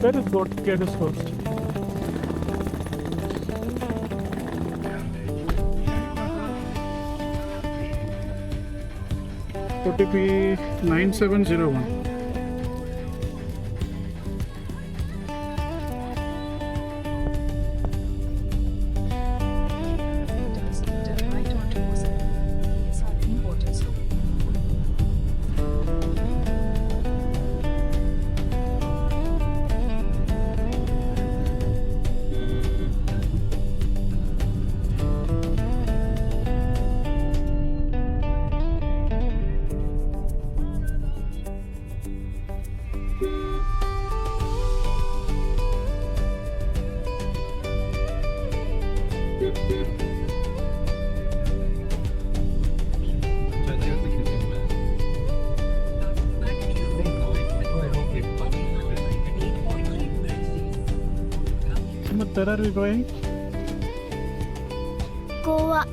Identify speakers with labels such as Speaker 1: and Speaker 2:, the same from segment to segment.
Speaker 1: Where is boat gate is closed? OTP 9701. Where are we going?
Speaker 2: Goa.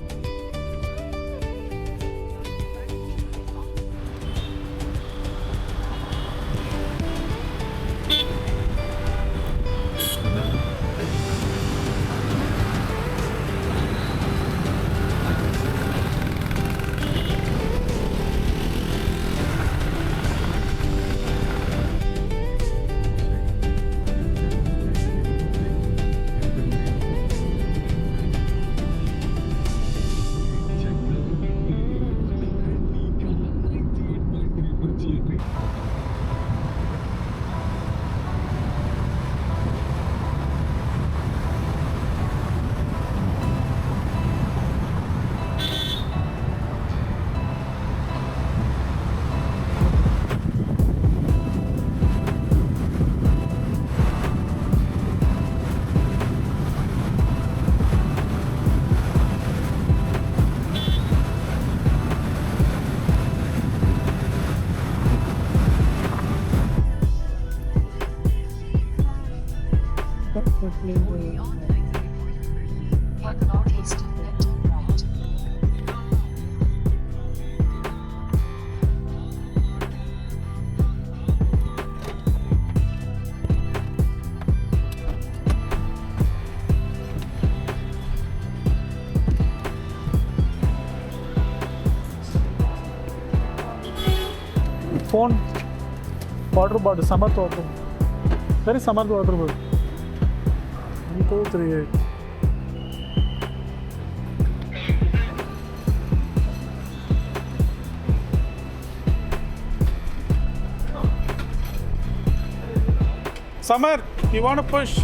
Speaker 1: Phone water bottle, summer water. Where is summer water bottle? 1238. Summer, you want to push?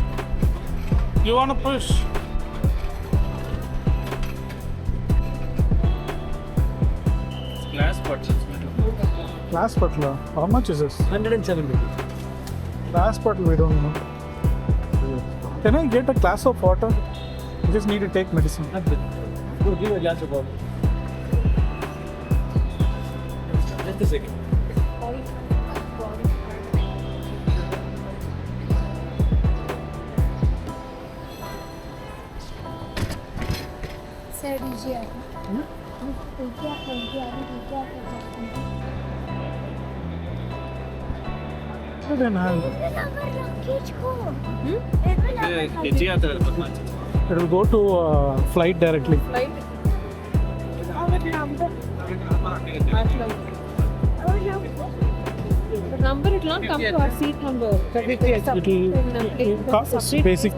Speaker 1: You want to push?
Speaker 3: Glass bottles.
Speaker 1: Glass bottle. How much is this?
Speaker 3: 170.
Speaker 1: Glass bottle, we don't know. Can I get a glass of water? I just need to take medicine.
Speaker 3: Go give a glass of water. Just a second.
Speaker 2: Sir, dीजिए
Speaker 1: Then I'll, it will go to flight directly.
Speaker 4: The number, it will not come to our seat number. But it
Speaker 1: It basic.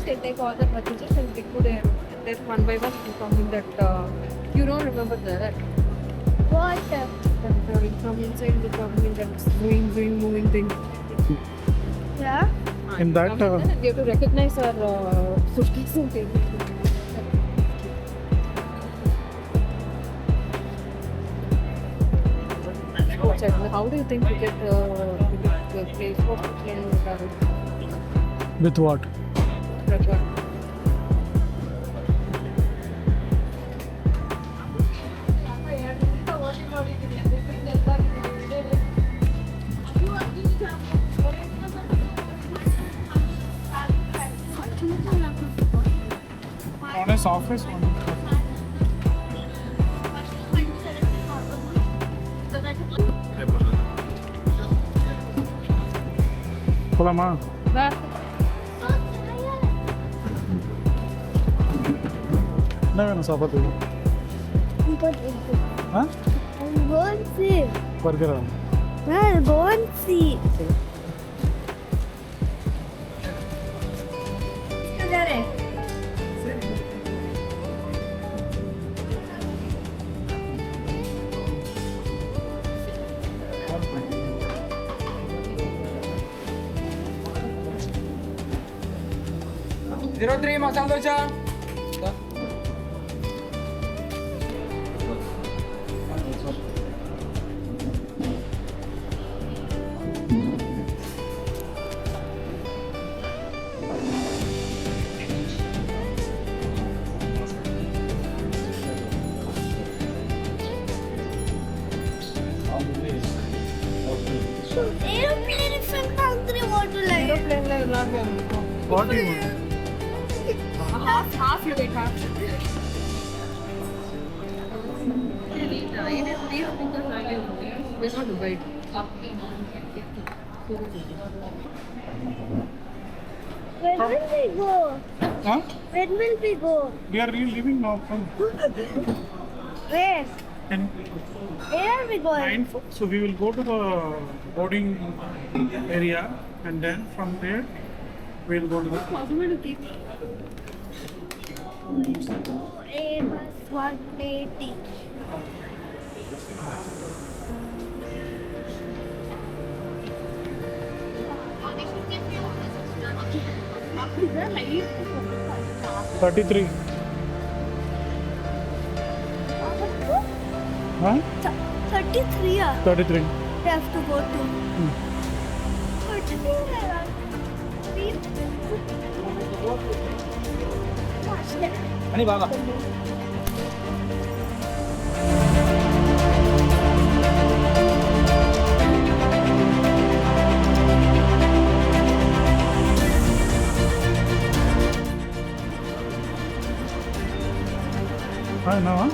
Speaker 4: They take all the packages and they put it there one by one, informing that you don't remember that.
Speaker 2: What?
Speaker 4: From inside the government that's doing moving thing.
Speaker 2: Yeah.
Speaker 1: In that,
Speaker 4: you have to recognize our suitcase and take it. How do you think you get the place for plane travel?
Speaker 1: with what?
Speaker 4: Record.
Speaker 1: One is office, one is போலாமா? என்ன வேணும் சாப்பாடு? ஆ? பர்கரா?
Speaker 5: Three masala dosa.
Speaker 2: Aeroplane from country water like.
Speaker 1: What do you want?
Speaker 4: Half you wait, half. We're not Dubai.
Speaker 2: When will we go?
Speaker 1: Huh?
Speaker 2: When will we go?
Speaker 1: We are leaving now from
Speaker 2: Where?
Speaker 1: and
Speaker 2: Where are we going?
Speaker 1: 9. So we will go to the boarding area and then from there we will go to the
Speaker 2: A bus 180.
Speaker 4: Is that light?
Speaker 1: 33. Huh?
Speaker 2: 33.
Speaker 1: 33.
Speaker 2: We have to go to. 33.
Speaker 3: Ani baga.
Speaker 1: Hi, now.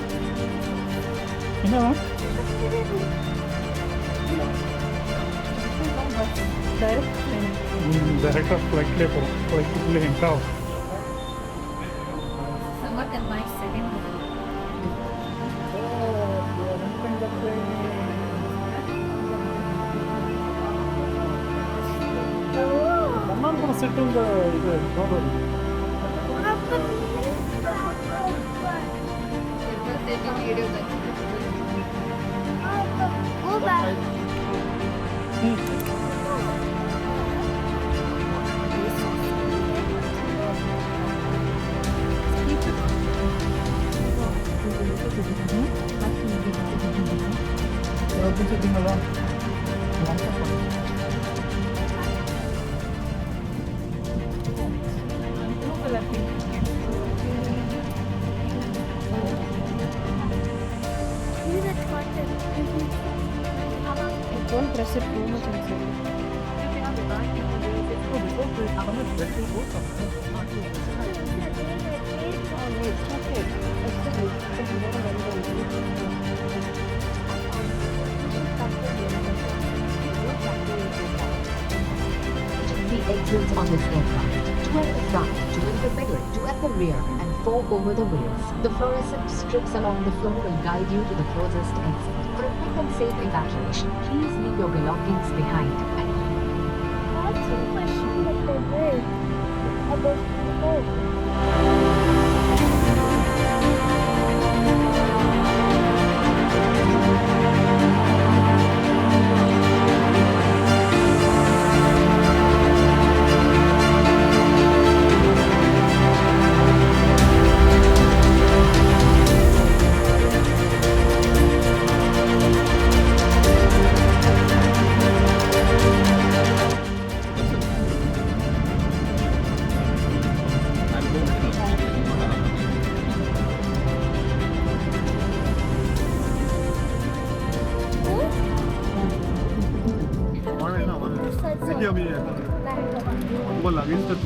Speaker 1: You know? Director of flight labor, flight play in town.
Speaker 4: What am I second?
Speaker 1: I'm not gonna sit in the don't worry.
Speaker 4: Taking video
Speaker 2: Go back.
Speaker 1: I've been sitting alone.
Speaker 4: Don't press it too much inside.
Speaker 6: The exits on this aircraft, two at the front, two in the middle, two at the rear, and 4 over the wheels. The fluorescent strips along the floor will guide you to the closest exit. For a quick and safe evacuation, please leave your belongings behind. And
Speaker 2: That's a question that they made about the boat.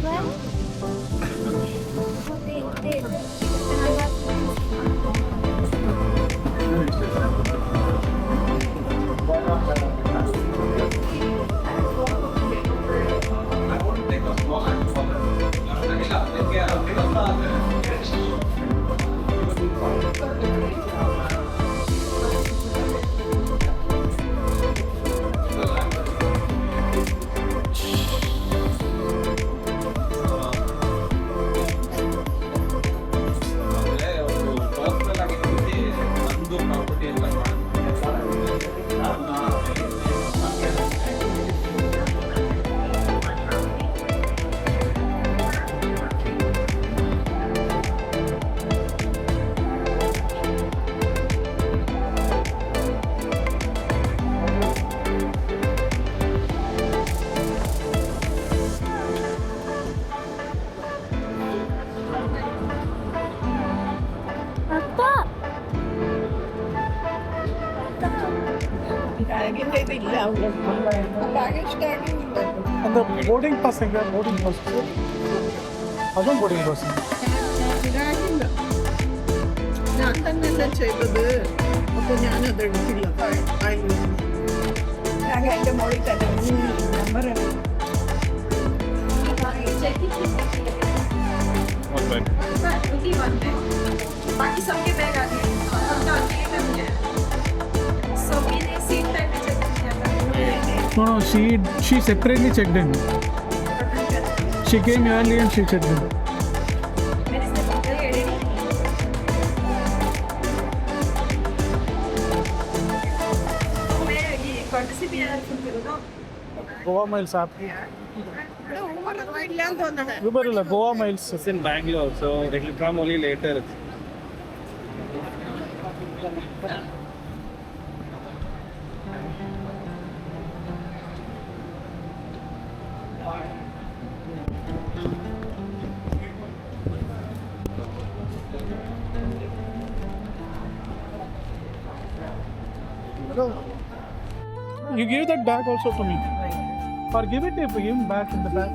Speaker 1: What?
Speaker 2: Papa.
Speaker 1: And the boarding pass എங்க boarding pass അതും boarding pass
Speaker 5: ഞാൻ തന്നെയല്ല ചെയ്തത് അപ്പൊ ഞാനത് എടുത്തില്ല ഞാൻ എന്റെ മോളിൽ തന്നെ നമ്പർ
Speaker 4: बाकी सबके बैग आ गए सबका अकेले में मुझे सभी ने सीट टाइप पे चेक किया था
Speaker 1: No, she separately checked in. She came early and she checked in.
Speaker 4: मैंने इसने पकड़ के एडिट तो मैं ये courtesy भी यार सुन के ना
Speaker 1: Goa Miles app.
Speaker 5: ഇല്ലാന്ന് തോന്നണേ
Speaker 1: Uber ಇಲ್ಲ Goa Miles.
Speaker 3: It's in Bangalore, so it will come only later.
Speaker 1: You give that bag also to me. Or give it to him back in the bag.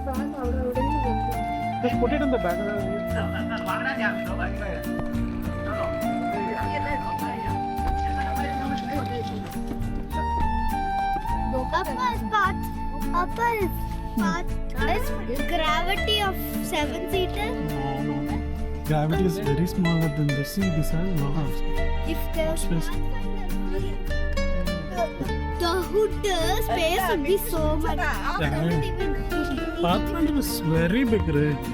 Speaker 1: Just put it in the bag.
Speaker 2: Papa's path is gravity of 7-seater.
Speaker 1: Gravity is very smaller than the sea. This has lots.
Speaker 2: If there's
Speaker 1: Space.
Speaker 2: the hood space would be so much.
Speaker 1: Pathfinder is very big, right?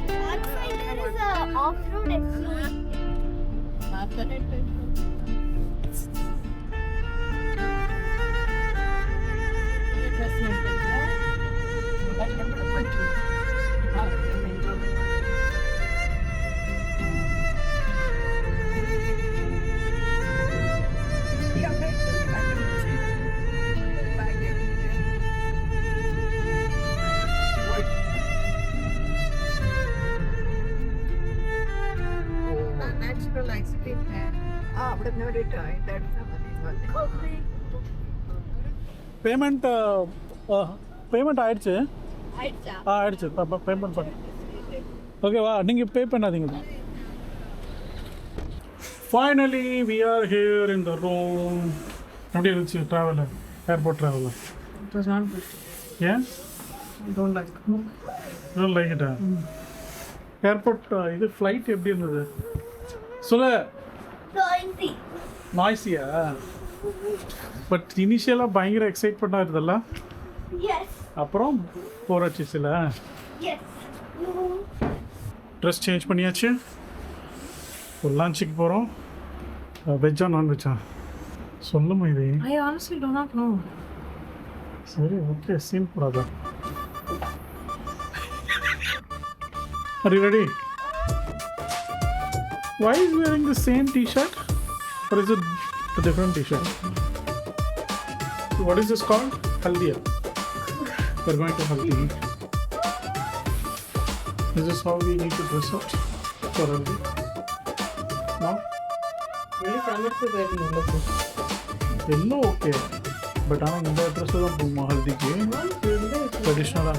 Speaker 2: Pathfinder is a off-road explorer.
Speaker 5: Natural ice cream അവിടെ നിന്ന് ഒരു
Speaker 1: payment ஆயிடுச்சு ஆயிடுச்சு payment பண்ணு ஓகேவா நீங்கள் pay பண்ணாதீங்க finally we are here in the room எப்படி இருந்துச்சு ட்ராவலர் ஏர்போர்ட் ட்ராவலர் ஏன் டோன்ட் லைக் இட்டா ஏர்போர்ட் இது ஃப்ளைட் எப்படி இருந்தது சொல்லு நாய்ஸியா பட் இனிஷியலாக பயங்கர எக்ஸைட்மெண்ட்டாக இருந்தல்ல
Speaker 2: Yes.
Speaker 1: அப்புறம் போராச்சிச்சுல
Speaker 2: Yes.
Speaker 1: ட்ரெஸ் சேஞ்ச் பண்ணியாச்சு ஒரு லஞ்சுக்கு போகிறோம் வெஜ்ஜா நான்வெஜ்ஜா சொல்லுமா இது
Speaker 4: I honestly do not know.
Speaker 1: சரி ஓகே சீன் போடாதா Are you ready? Why is wearing the same t-shirt? Or is it a different t-shirt? What is this called? Haldiya. We're going to Haldi. This is how we need to dress up for Haldi. Now? Yellow okay. But I am in the dress of the Haldi. Traditional.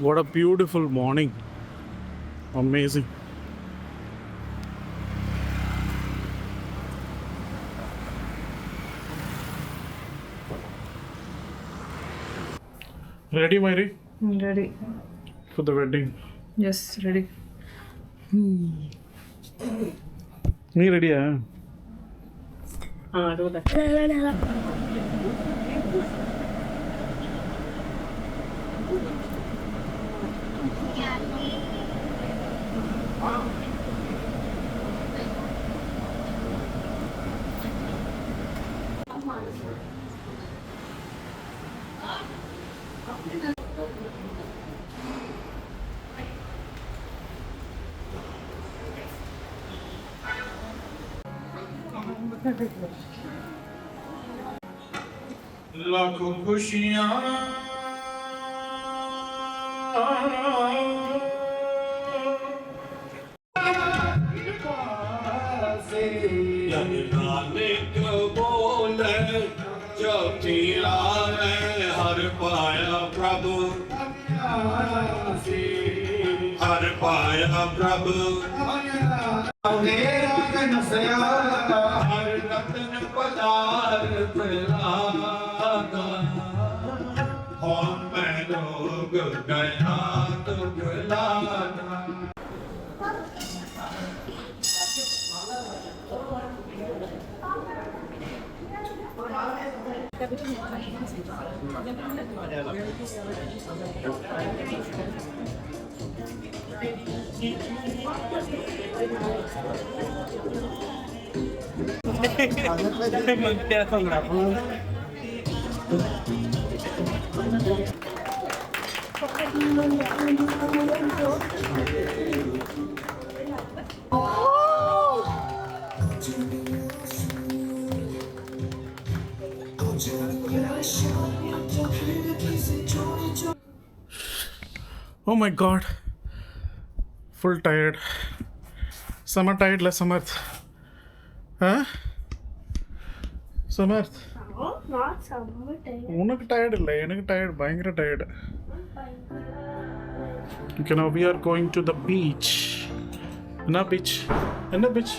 Speaker 1: What a beautiful morning. Amazing. Ready, Myri,
Speaker 4: Ready.
Speaker 1: for the wedding?
Speaker 4: Yes, ready.
Speaker 1: Me ready, yeah?
Speaker 4: Do that.
Speaker 3: लाखों खुशियाँ हर पाया प्रभु हर पाया प्रभु हर रत्न पदार्थ लागा हम मैं लोग गया तुगलाना
Speaker 1: Oh my god. Full tired. Summer tired, less Samarth. Huh? Samarth.
Speaker 2: No, not summer time.
Speaker 1: உனக்கு tired இல்லை எனக்கு tired பயங்கர tired. Okay, now we are going to the beach. என்ன beach? என்ன beach?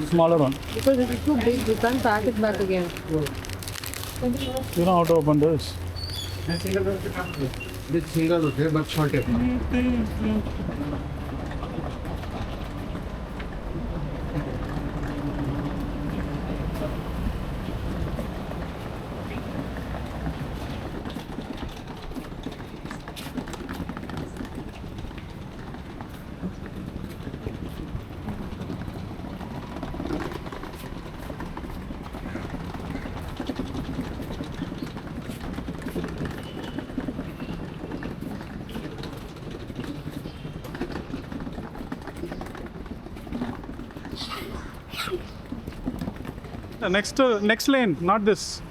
Speaker 1: Smaller one.
Speaker 4: Because it is too big, you can't pack it back again.
Speaker 1: You know how to open this?
Speaker 3: This single होते हैं but short है
Speaker 1: Next lane, not this.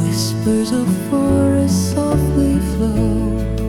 Speaker 7: Whispers of forest softly flow